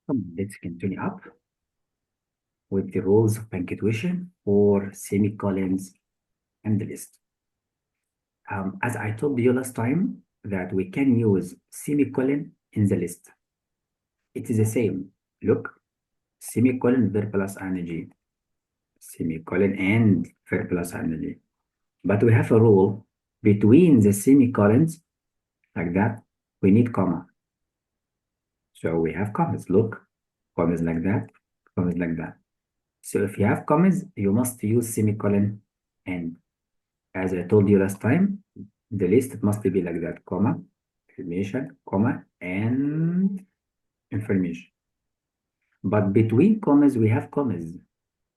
Come on, let's continue up with the rules of punctuation for semicolons and the list. As I told you last time, that we can use semicolon in the list. It is the same. Look, semicolon verb plus ing, semicolon and verb plus ing. But we have a rule between the semicolons, like that, we need comma. So we have commas. Look, commas like that, commas like that. So if you have commas, you must use semicolon. And as I told you last time, the list must be like that, comma, information, comma, and information. But between commas, we have commas.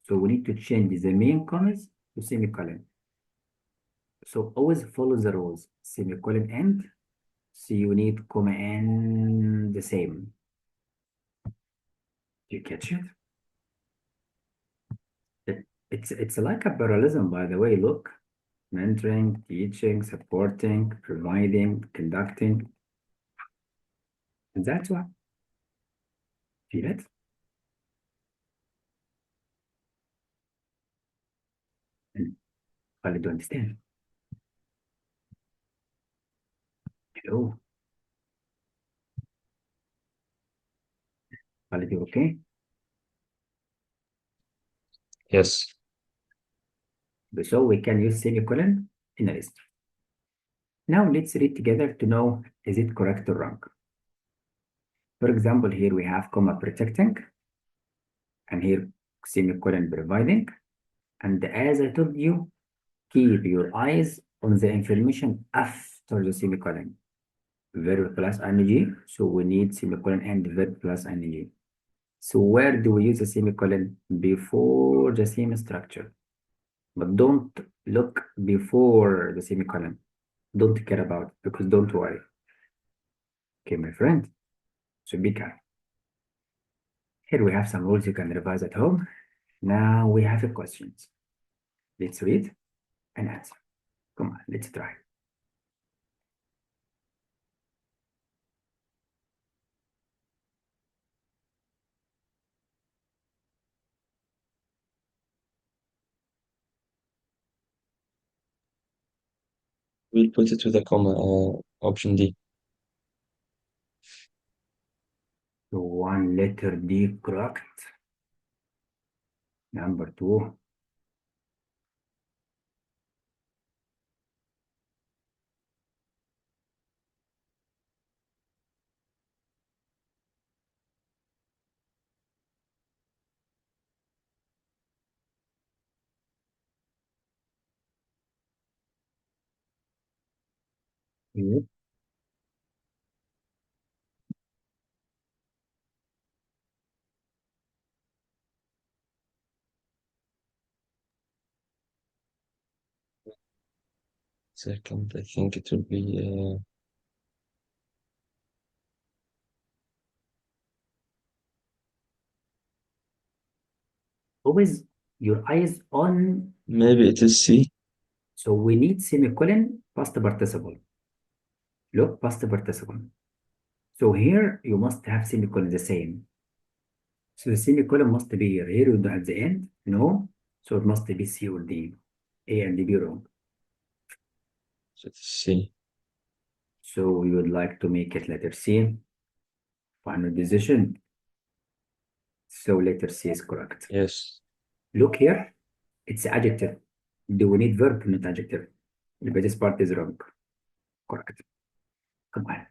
So we need to change the main commas to semicolon. So always follow the rules, semicolon and, so you need comma and the same. You catch it? It's like a parallelism, by the way. Look, mentoring, teaching, supporting, providing, conducting. And that's what. Feel it? And Khalid, do understand? Hello, Khalid, you okay? Yes. So we can use semicolon in a list. Now let's read together to know is it correct or wrong. For example, here we have comma protecting, and here semicolon providing. And as I told you, keep your eyes on the information after the semicolon. Verb plus ing, so we need semicolon and verb plus ing. So where do we use a semicolon? Before the same structure. But don't look before the semicolon. Don't care about it, because don't worry. Okay, my friend. So be careful. Here we have some rules you can revise at home. Now we have the questions. Let's read and answer. Come on, let's try. We'll put it with a comma, option D. So one letter D correct. Number two. Yep. Second, I think it will be Always your eyes on. maybe it is C. So we need semicolon past participle. Look, past participle. So here you must have semicolon the same. So the semicolon must be here. Here at the end, no. So it must be C or D. A and B wrong. So it is C. So we would like to make it letter C. Final decision. So letter C is correct. Yes. Look here, it's adjective. Do we need verb, not adjective? But this part is wrong. Correct. Come on.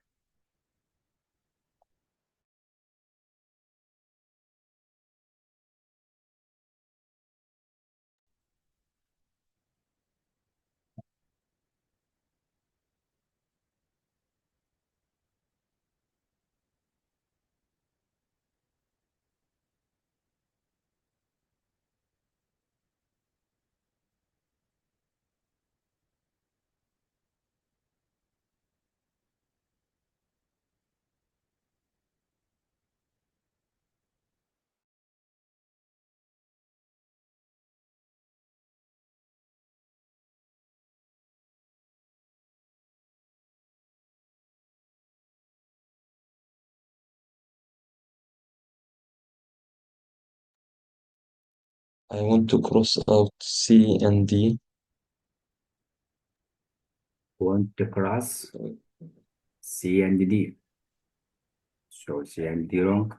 I want to cross out C and D. Want to cross C and D. So C and D wrong.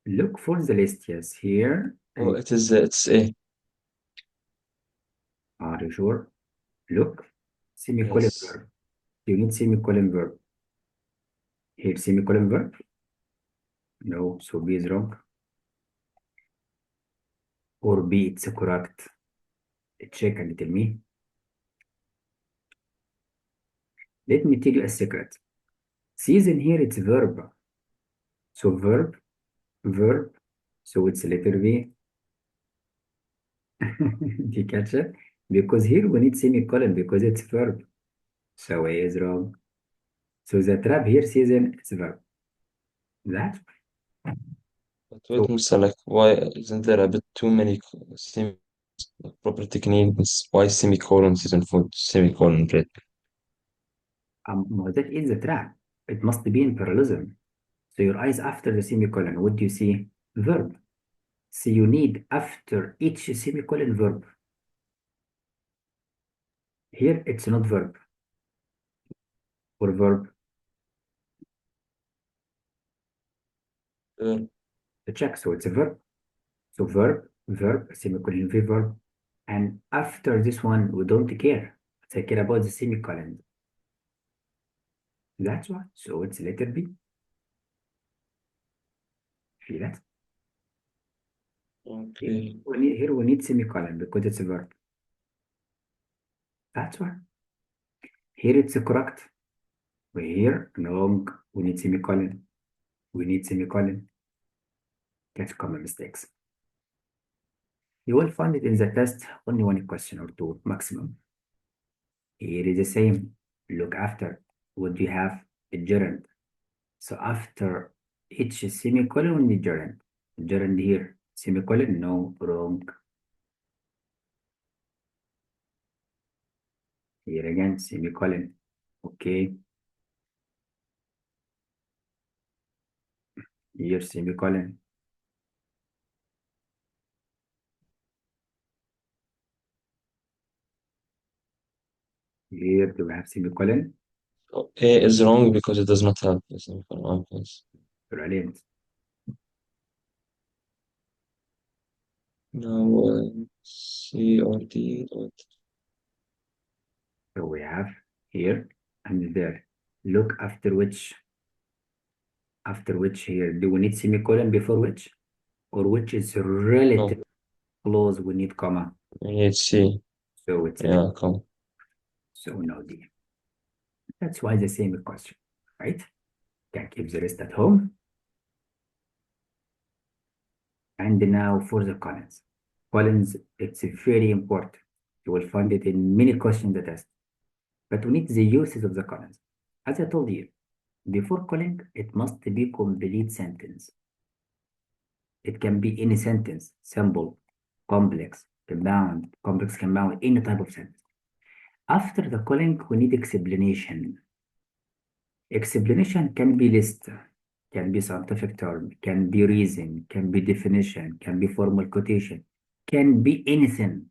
Look for the list, yes, here. Oh, And it's A. are you sure? Look, semicolon Yes. verb. You need semicolon verb. Here, semicolon verb. No, so B is wrong. Or B, it's correct. Check and tell me. Let me tell you a secret. Season here, it's verb. So verb, verb. So it's letter V. Do you catch it? Because here we need semicolon because it's verb. So A is wrong. So the trap here, season, it's verb. That. But wait, So Musa, like, why isn't there a bit too many proper techniques? Why semicolon isn't for semicolon break? no, that is the trap. It must be in parallelism. So your eyes after the semicolon, what do you see? Verb. So you need after each semicolon verb. Here it's not verb or verb. Uh, Check. So it's a verb. So verb, verb, semicolon, V verb. And after this one, we don't care. I care about the semicolon. That's why. So it's letter B. See that? okay. Here we need semicolon because it's a verb. That's why. Here it's correct. Here, wrong. We need semicolon. We need semicolon. That's common mistakes. You will find it in the test only one question or two maximum. Here is the same. Look after. What do you have? A gerund. So after each semicolon, we need gerund. Gerund here. Semicolon, no, wrong. Here again, semicolon. Okay. Here, semicolon. Here, do we have semicolon? So A is wrong because it does not have a semicolon. Okay. Brilliant. Now, C or D. So we have here and there. Look after which here. Do we need semicolon before which? Or which is relative No, clause we need comma. we need C. So it's a Yeah, come. so no D. That's why the same question, right? Can keep the rest at home. And now for the columns. Columns, it's very important. You will find it in many questions in the test. But we need the uses of the columns. As I told you, before calling, it must be complete sentence. It can be any sentence, simple, complex, compound, any type of sentence. After the calling, we need explanation. Explanation can be list, can be scientific term, can be reason, can be definition, can be formal quotation, can be anything,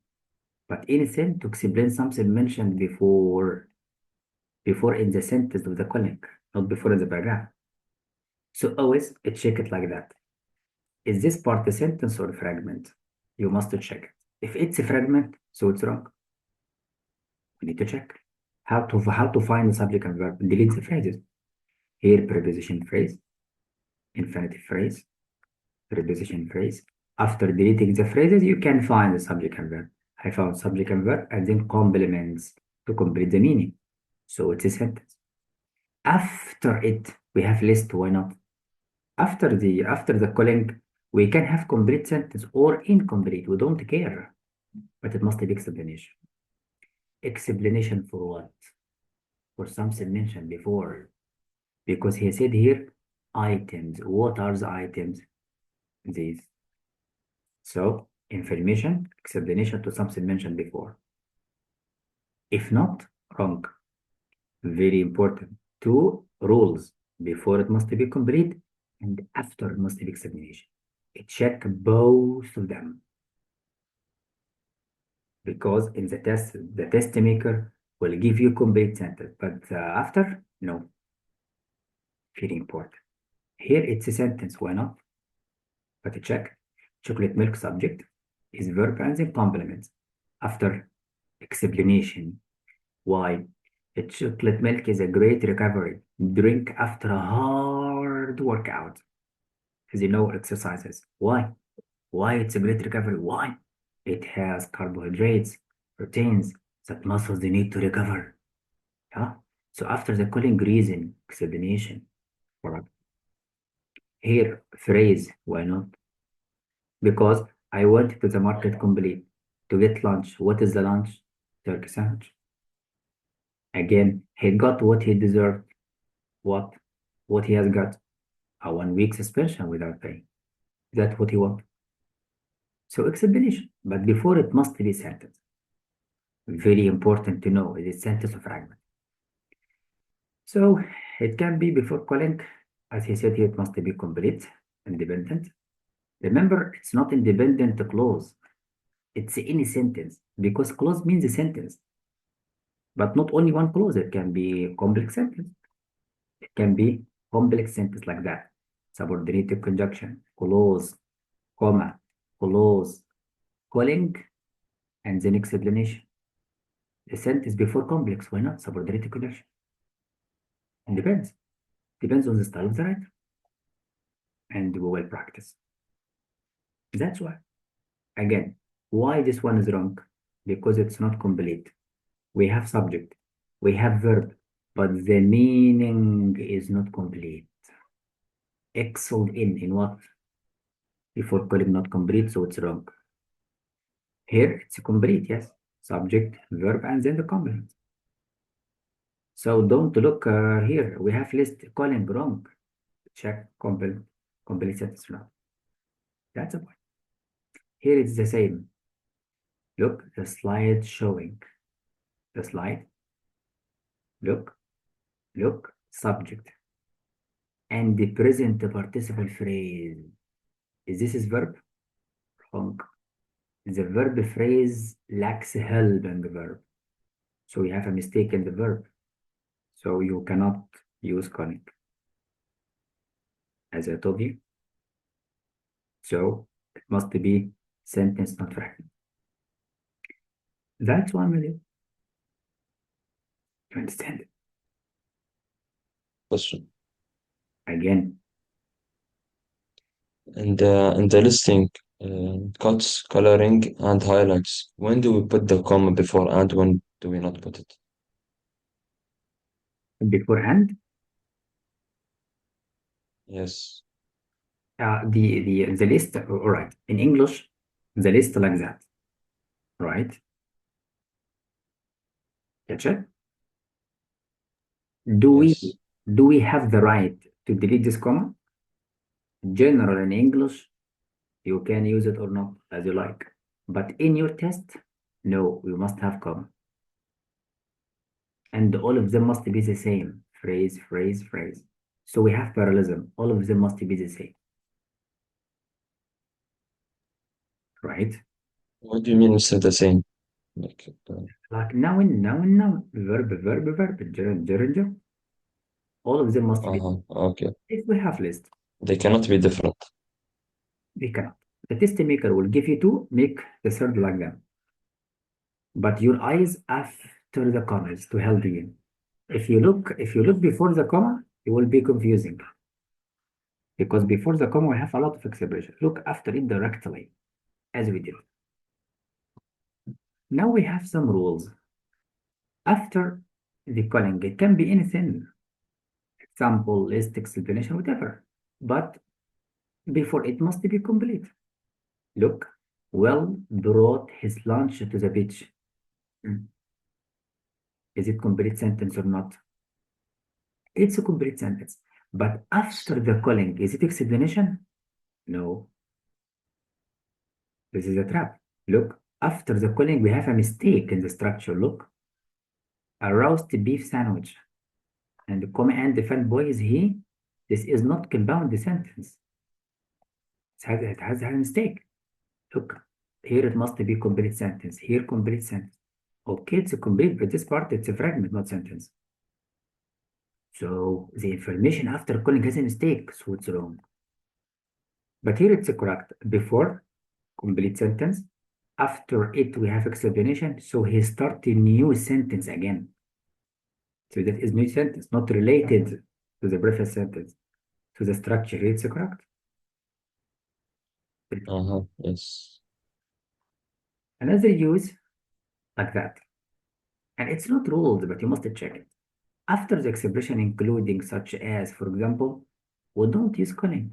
but anything to explain something mentioned before in the sentence of the calling, not before in the paragraph. So always check it like that. Is this part a sentence or a fragment? You must check it. If it's a fragment, so it's wrong. We need to check how to find the subject and verb. Delete the phrases. Here, preposition phrase, infinitive phrase, preposition phrase. After deleting the phrases, you can find the subject and verb. I found subject and verb and then complements to complete the meaning. So it's a sentence. After it, we have list. Why not? After the calling, we can have complete sentence or incomplete. We don't care, but it must be explanation. Explanation for what? For something mentioned before, because he said here items. What are the items? These. So information, explanation to something mentioned before. If not, wrong. Very important. Two rules. Before it must be complete and after it must be explanation. check both of them. Because in the test maker will give you complete sentence, but after, no. Very important. Here it's a sentence, why not? But check. Chocolate milk subject is verb and then complement. After explanation. Why? The chocolate milk is a great recovery. Drink after a hard workout. As you know, exercises. Why? Why it's a great recovery? Why? It has carbohydrates, proteins that muscles they need to recover. Yeah? So after the calling reason, explanation. Alright. Here, phrase, why not? Because I went to the market complete to get lunch. What is the lunch? Turkey sandwich. Again, he got what he deserved. What? What he has got? A 1 week suspension without pay. That's what he wants. So explanation, but before it must be sentence. Very important to know, it is sentence or fragment. So it can be before calling, as he said here, it must be complete, independent. Remember, it's not independent clause. It's any sentence, because clause means a sentence. But not only one clause, it can be complex sentence. It can be complex sentence like that. Subordinated conjunction, clause, comma, clause, calling, and then explanation. The sentence before complex, why not? Subordinated conjunction. It depends. Depends on the style of the writer. And we will practice. That's why. Again, why this one is wrong? Because it's not complete. We have subject, we have verb, but the meaning is not complete. Excelled in what? Before calling not complete, so it's wrong. Here it's complete, yes. Subject, verb, and then the complement. So don't look here. We have list calling wrong. Check complete sentence now. That's a point. Here it's the same. Look, the slide showing. The slide. Look, subject. And the present participle phrase. Is this verb? Wrong. The verb phrase lacks helping verb. So we have a mistake in the verb. So you cannot use calling, as I told you. So it must be sentence, not fragment. That's 1 million. You understand it? Question. Again, And in the listing, cuts, coloring, and highlights, when do we put the comma before and when do we not put it? beforehand, Yes. the list, all right, in English, the list like that, right? Catch it? Do Yes. we have the right to delete this comma? General in English, you can use it or not as you like. But in your test, no, we must have comma. And all of them must be the same. Phrase, phrase, phrase. So we have parallelism. All of them must be the same. Right? What do you mean it's the same? Like noun, noun, noun. Verb, verb, verb. Gerund, gerund, gerund. All of them must be. Okay. If we have list, They cannot be different. we cannot. The test maker will give you two, make the third like them. But your eyes after the commas to help you. If you look before the comma, it will be confusing. Because before the comma, we have a lot of expression. Look after it directly, as we did. Now we have some rules. After the calling, it can be anything. Example, list, explanation, whatever. But before it must be complete. Look, Will brought his lunch to the beach. Is it complete sentence or not? It's a complete sentence. But after the calling, is it explanation? No. This is a trap. Look, after the calling, we have a mistake in the structure. Look, a roast beef sandwich. And the comma and the fan boy is he. This is not compound sentence. it has a mistake. Look, here it must be complete sentence. Here, complete sentence. Okay, it's a complete, but this part, it's a fragment, not sentence. So the information after calling has a mistake, so it's wrong. But here it's correct. Before, complete sentence. After it, we have explanation. So he started new sentence again. So that is new sentence, not related to the previous sentence. So the structure here, it's correct. Yes. Another use like that. And it's not ruled, but you must check it. After the expression including such as, for example, we don't use calling.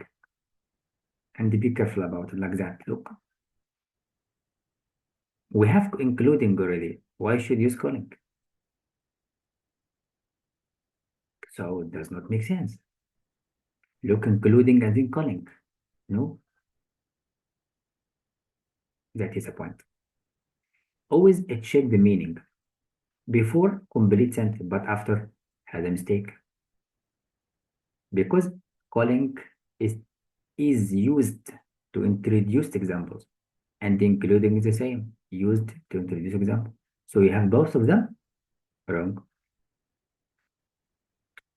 And be careful about it like that. Look, we have including already. Why should use calling? So it does not make sense. Look, including and then calling. No, that is a point. Always check the meaning. Before, complete sentence, but after, has a mistake. Because calling is used to introduce examples, and including is the same, used to introduce example. So you have both of them wrong.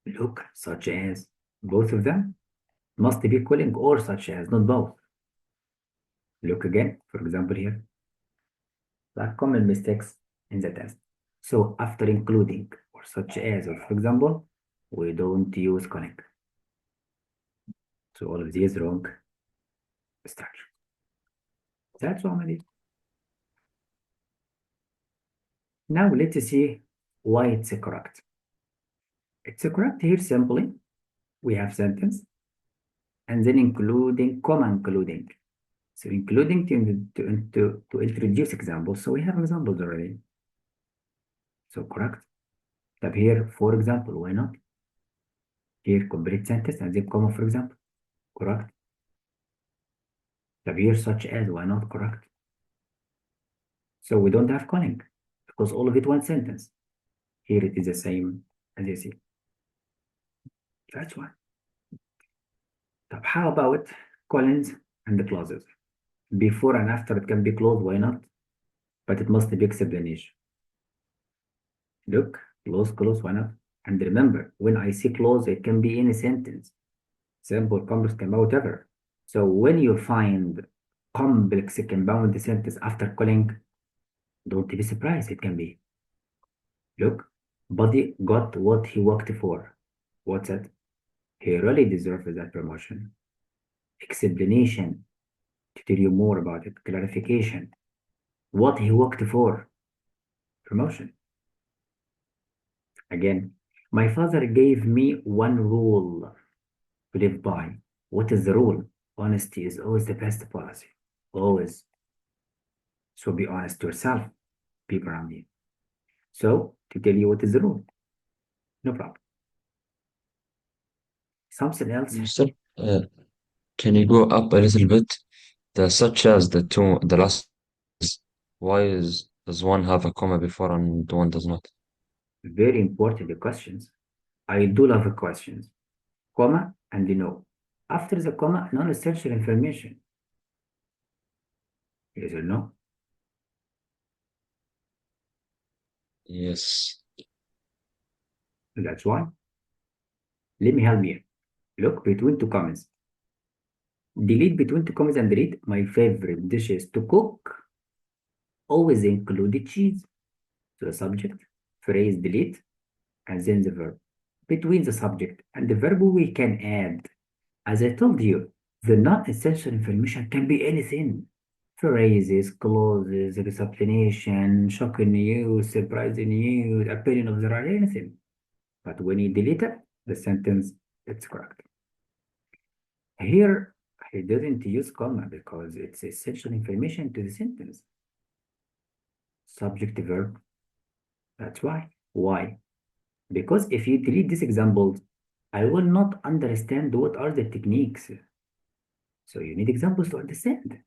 Look, such as, both of them must be calling or such as, not both. Look again, for example here, like common mistakes in the test. So after including or such as, or for example, we don't use calling. So all of these wrong structure. That's all I did. Now let's see why it's correct. It's correct here simply. We have sentence and then including, comma including. So including to introduce examples. So we have examples already. So correct. But here, for example, why not? Here, complete sentence and then comma, for example. Correct. But here, such as, why not? Correct. So we don't have calling because all of it one sentence. Here it is the same as you see. That's why. How about colons and the clauses? Before and after it can be closed, why not? But it must be explanation. Look, close, why not? And remember, when I say close, it can be any sentence. Simple, complex, can be whatever. So when you find complex compound sentence after calling, don't be surprised, it can be. Look, Buddy got what he worked for. What's that? He really deserves that promotion. Explanation to tell you more about it. Clarification. What he worked for. Promotion. Again, my father gave me one rule to live by. What is the rule? Honesty is always the best policy. Always. So be honest to yourself, people around you. So, to tell you what is the rule. No problem. Something else. Mister, can you go up a little bit? The such as the last, does one have a comma before and one does not? Very important questions. I do love questions. Comma and no. After the comma, non-essential information. Yes or no? Yes. That's why. Let me help you. Look between two commas. Delete between two commas and delete. My favorite dishes to cook always include cheese. So the subject, phrase delete, and then the verb. Between the subject and the verb, we can add. As I told you, the non-essential information can be anything. Phrases, clauses, explanation, shocking news, surprising news, opinion of the right, anything. But when you delete it, the sentence, it's correct. Here, he didn't use comma because it's essential information to the sentence. Subject verb. That's why. Why? Because if you delete these examples, I will not understand what are the techniques. So you need examples to understand.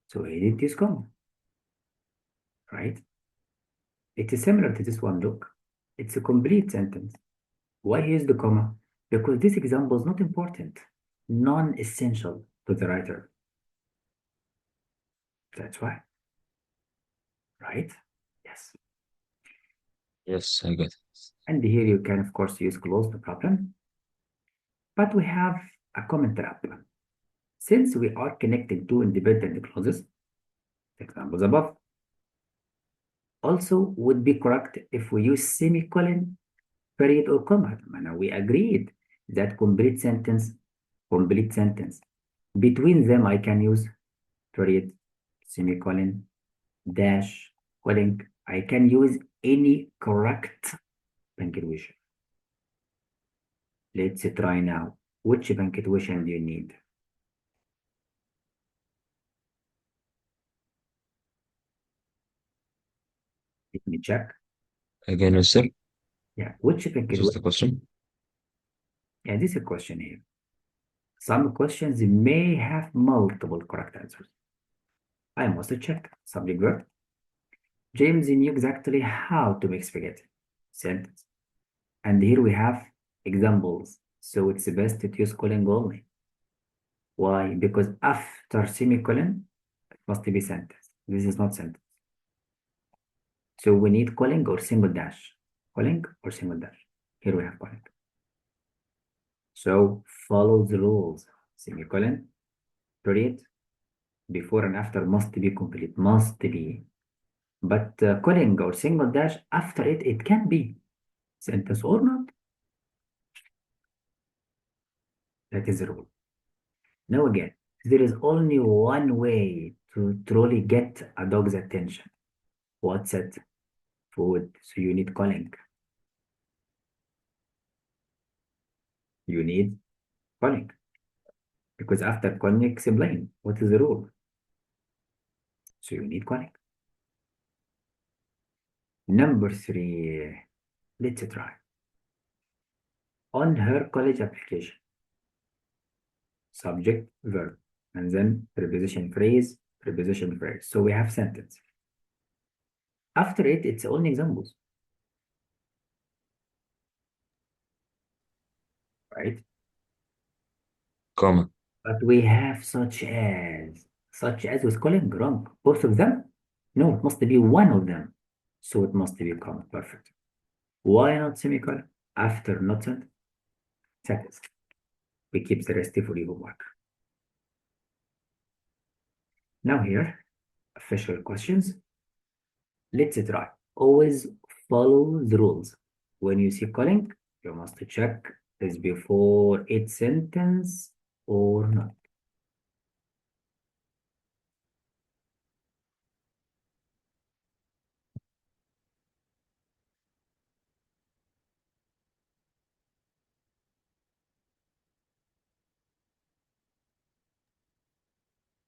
So he didn't use comma. Right? It is similar to this one. Look, it's a complete sentence. Why he used the comma? Because this example is not important, non-essential to the writer. That's why, right? Yes. Yes, I got it. And here you can, of course, use close, no problem. But we have a common trap. Since we are connecting two independent clauses, examples above, also would be correct if we use semicolon, period, or comma. Now we agreed that complete sentence. Between them, I can use period, semicolon, dash, colon. I can use any correct punctuation. Let's try now. Which punctuation do you need? Let me check. Again, yes, sir. Yeah, which What is punctuation? the question? Yeah, this is a question here. Some questions may have multiple correct answers. I must check. Subject verb. James knew exactly how to make spaghetti. Sentence. And here we have examples. So it's best to use colon only. Why? Because after semicolon, it must be sentence. This is not sentence. So we need colon or single dash. Colon or single dash. Here we have colon. So follow the rules. Semicolon, period, before and after must be complete. Must be. But colon or single dash after it, it can be sentence or not. That is the rule. Now again, there is only one way to truly get a dog's attention. What's it? Food. So you need calling. You need calling. Because after calling, explain what is the rule. So you need calling. Number 3, let's try. On her college application, subject, verb, and then preposition phrase, preposition phrase. So we have sentence. After it, it's only examples, right? Comma. But we have such as with calling wrong. Both of them? No, it must be one of them. So it must be comma. Perfect. Why not semicolon? After not sentence. Sentence. We keep the rest for your homework. Now here, official questions. Let's try. Always follow the rules. When you see calling, you must check is before its sentence or not.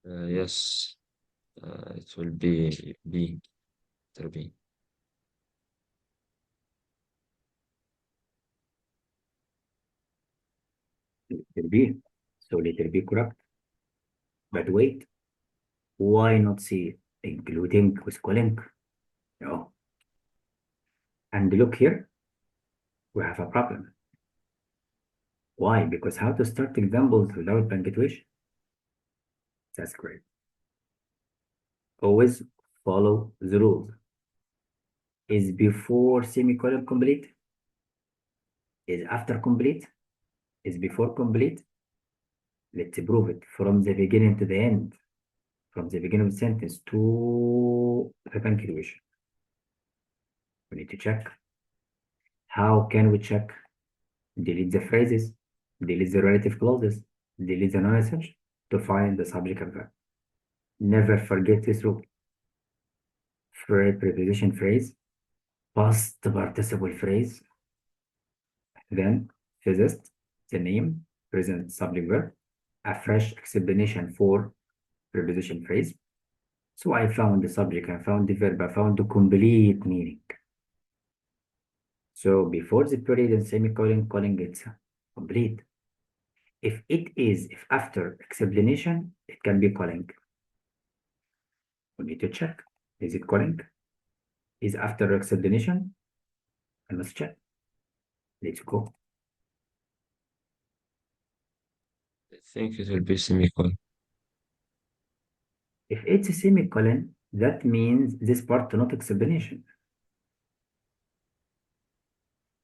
Yes, it will be B. Letter B. Letter B. So letter B correct. But wait, why not C, including with calling? No. And look here, we have a problem. Why? Because how to start examples without punctuation? That's great. Always follow the rules. Is before semicolon complete? Is after complete? Is before complete? Let's prove it from the beginning to the end. From the beginning of the sentence to the punctuation. We need to check. How can we check? Delete the phrases, delete the relative clauses, delete the non-essential to find the subject and verb. Never forget this rule. Preposition phrase, past participle phrase, then physist, the name, present subject verb, a fresh explanation for preposition phrase. So I found the subject, I found the verb, I found the complete meaning. So before the period and semicolon, calling it complete. If after explanation, it can be calling. We need to check. Is it calling? Is after explanation? I must check. Let's go. I think it will be semicolon. If it's a semicolon, that means this part not explanation.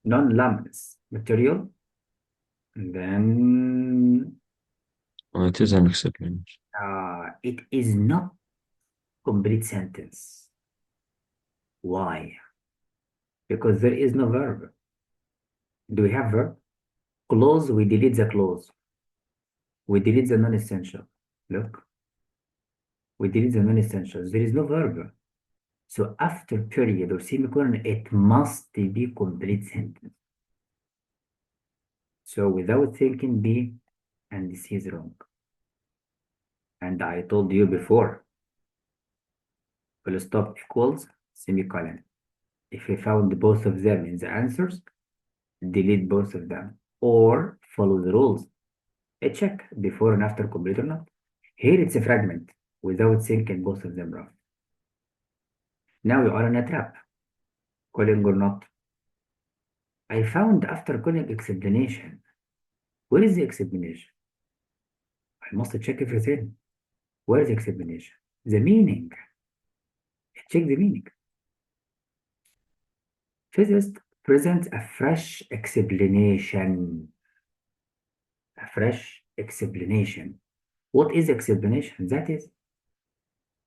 Non-luminous material, and then It is an explanation. it is not complete sentence. Why? Because there is no verb. Do we have verb? Clause, we delete the clause. We delete the non-essential. Look, we delete the non-essentials. There is no verb. So after period or semicolon, it must be complete sentence. So without thinking, B and C is wrong. And I told you before, full stop equals semicolon. If you found both of them in the answers, delete both of them or follow the rules. Check before and after complete or not. Here it's a fragment without thinking both of them wrong. Now you are in a trap, calling or not. I found after calling explanation. Where is the explanation? I must check everything. Where is the explanation? The meaning. Check the meaning. Physicist presents a fresh explanation. A fresh explanation. What is explanation? That is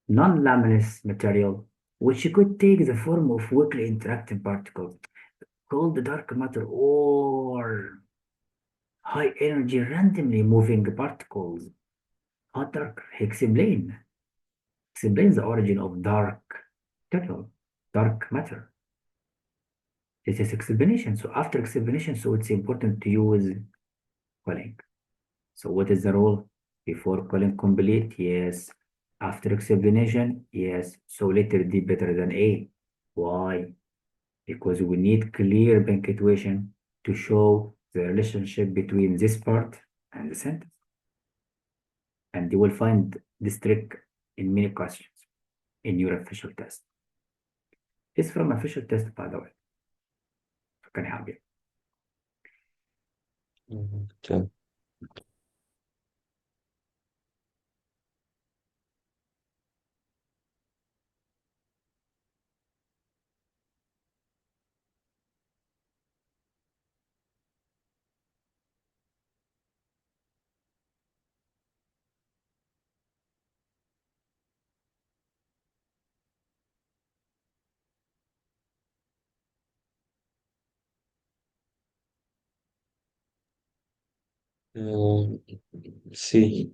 non-luminous material, which could take the form of weakly interacting particles called dark matter or high energy randomly moving particles. Hot dark explains the origin of dark matter. This is explanation. So after explanation, so it's important to use calling. So what is the rule? Before calling complete? Yes. After explanation? Yes. So letter D better than A. Why? Because we need clear punctuation to show the relationship between this part and the sentence. And you will find this trick in many questions in your official test. It's from official test, by the way. So can I help you? Okay. Uh, C.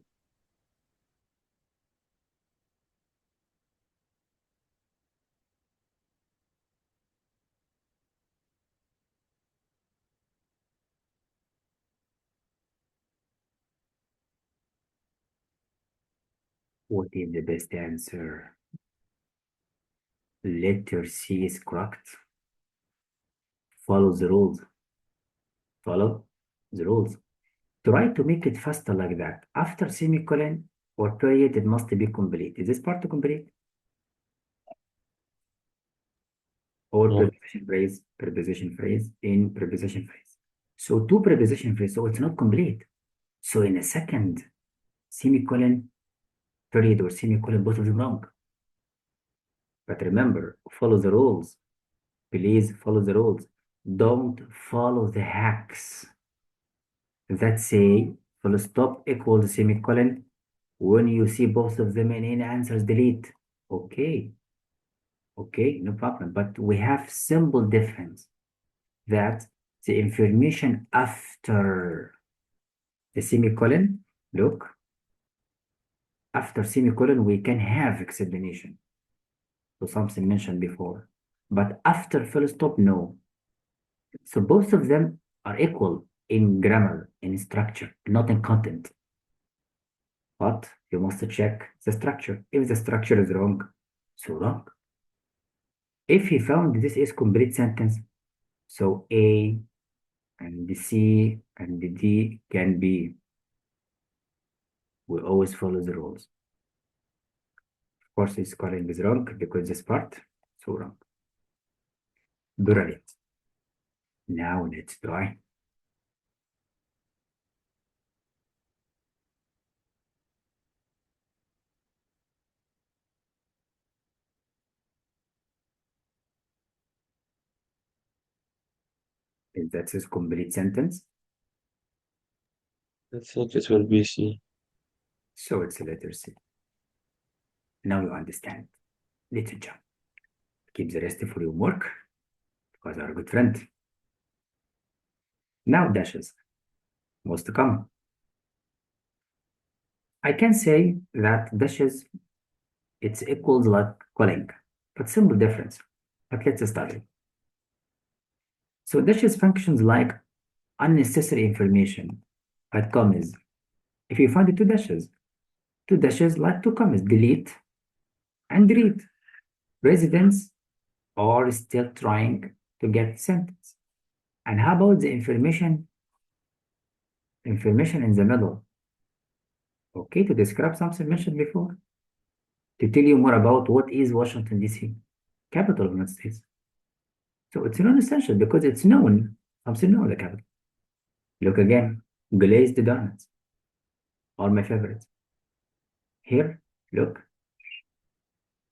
What is the best answer? Letter C is correct. Follow the rules. Follow the rules. Try to make it faster like that. After semicolon or period, it must be complete. Is this part complete? Or No. preposition phrase, in preposition phrase. So two preposition phrase, so it's not complete. So in a second, semicolon, period, or semicolon, both of them wrong. But remember, follow the rules. Please follow the rules. Don't follow the hacks that say full stop equals semicolon. When you see both of them in answers, delete. Okay, no problem. But we have simple difference that the information after the semicolon, look, after semicolon, we can have explanation. So something mentioned before. But after full stop, no. So both of them are equal in grammar, in structure, not in content. But you must check the structure. If the structure is wrong, so wrong. If he found this is complete sentence, so A and the C and the D can be. We always follow the rules. Of course, this calling is wrong because this part, so wrong. Brilliant. Now let's try. Is that a complete sentence? I think it will be C. So it's a letter C. Now you understand. Let's jump. Keep the rest for your work because you're a good friend. Now dashes. Most common. I can say that dashes it's equals like calling, but simple difference. But let's study. So dashes functions like unnecessary information at commas. If you find two dashes like two commas, delete and read. Residents are still trying to get sentence. And how about the information? Information in the middle. Okay, to describe something mentioned before. To tell you more about what is Washington, D.C., capital of the United States. So it's non-essential because it's known. Something known the capital. Look again, glazed donuts are my favorites. Here, look,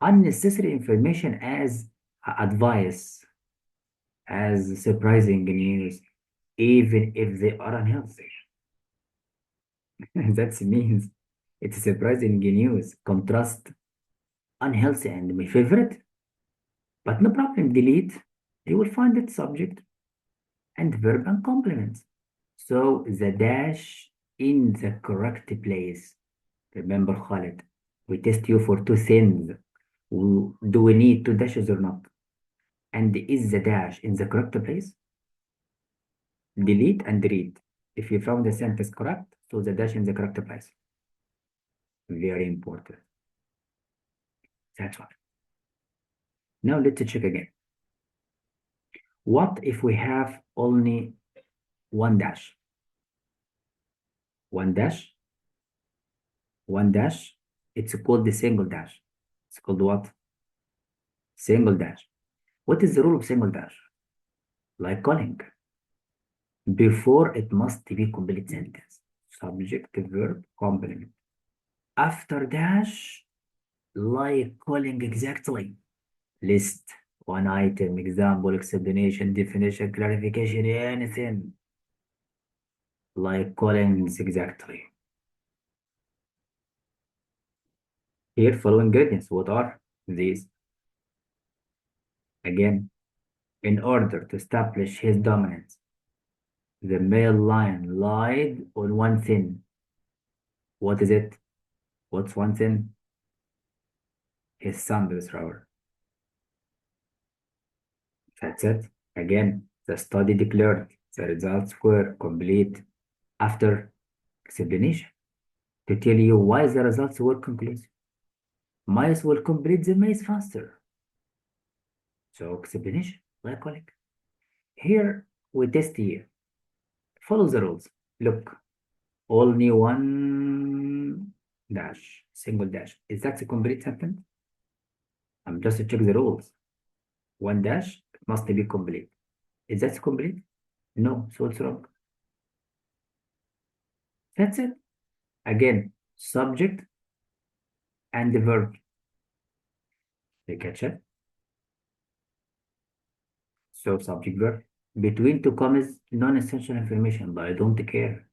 unnecessary information as advice, as surprising news, even if they are unhealthy. That means it's surprising news, contrast, unhealthy, and my favorite. But no problem, delete. You will find it subject and verb and complement. So the dash in the correct place. Remember, Khalid, we test you for two things. Do we need two dashes or not? And is the dash in the correct place? Delete and read. If you found the sentence correct, so the dash in the correct place. Very important. That's why. Now let's check again. What if we have only one dash? One dash? One dash? It's called the single dash. It's called what? Single dash. What is the rule of single dash? Like calling. Before it must be complete sentence. Subject, verb, complement. After dash, like calling exactly. List, one item, example, explanation, definition, clarification, anything. Like callings exactly. Here, following ingredients. What are these? Again, in order to establish his dominance, the male lion lied on one thing. What is it? What's one thing? His son, the thrower. That's it. Again, the study declared the results were complete after explanation to tell you why the results were conclusive. Mice will complete the maze faster. So explanation, like calling. Here we test here. Follow the rules. Look, only one dash, single dash. Is that a complete sentence? I'm just to check the rules. One dash must be complete. Is that complete? No, so it's wrong. That's it. Again, subject and the verb. They catch it. So subject verb. Between two commas, non-essential information, but I don't care.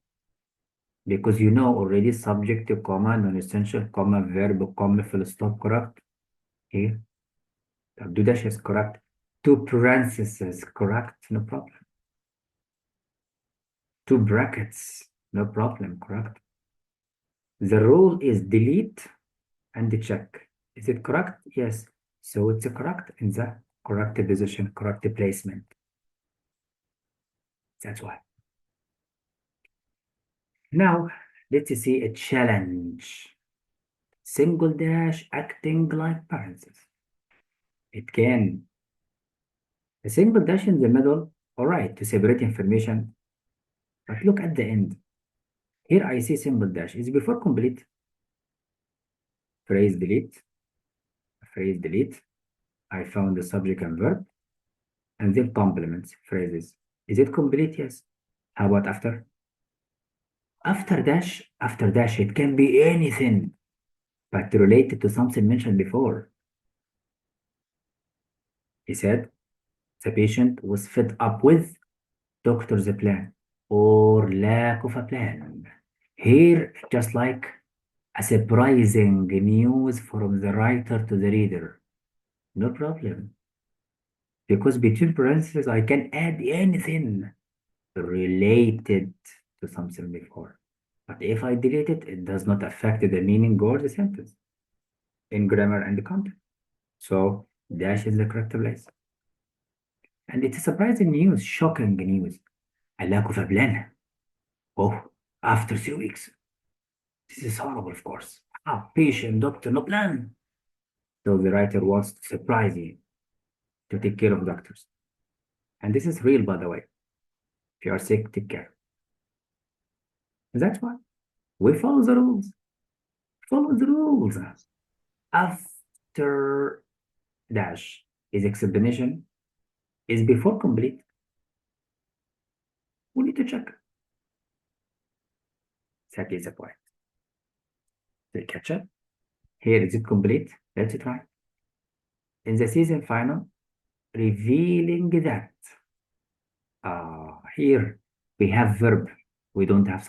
Because you know already subject, comma, non-essential, comma, verb, comma, full stop, correct? Here. Do dash is correct. Two parentheses, correct? No problem. Two brackets, no problem, correct? The rule is delete and check. Is it correct? Yes. So it's correct in the correct position, correct placement. That's why. Now, let's see a challenge. Single dash acting like parentheses. It can. A single dash in the middle, all right, to separate information. But look at the end. Here I see single dash. Is before complete. Phrase delete. Phrase delete. I found the subject and verb. And then complements, phrases. Is it complete? Yes. How about after? After dash, it can be anything, but related to something mentioned before. He said the patient was fed up with doctor's plan or lack of a plan. Here, just like a surprising news from the writer to the reader. No problem. Because between parentheses, I can add anything related to something before. But if I delete it, it does not affect the meaning or the sentence in grammar and content. So dash is the correct place. And it's surprising news, shocking news. A lack of a plan. Oh, after 3 weeks. This is horrible, of course. Patient, doctor, no plan. So the writer wants to surprise you to take care of doctors. And this is real, by the way. If you are sick, take care. That's why we follow the rules. Follow the rules. After dash is explanation is before complete. We need to check. That is the point. The catch up. Here is it complete. Let's try. In the season final, revealing that here we have verb. We don't have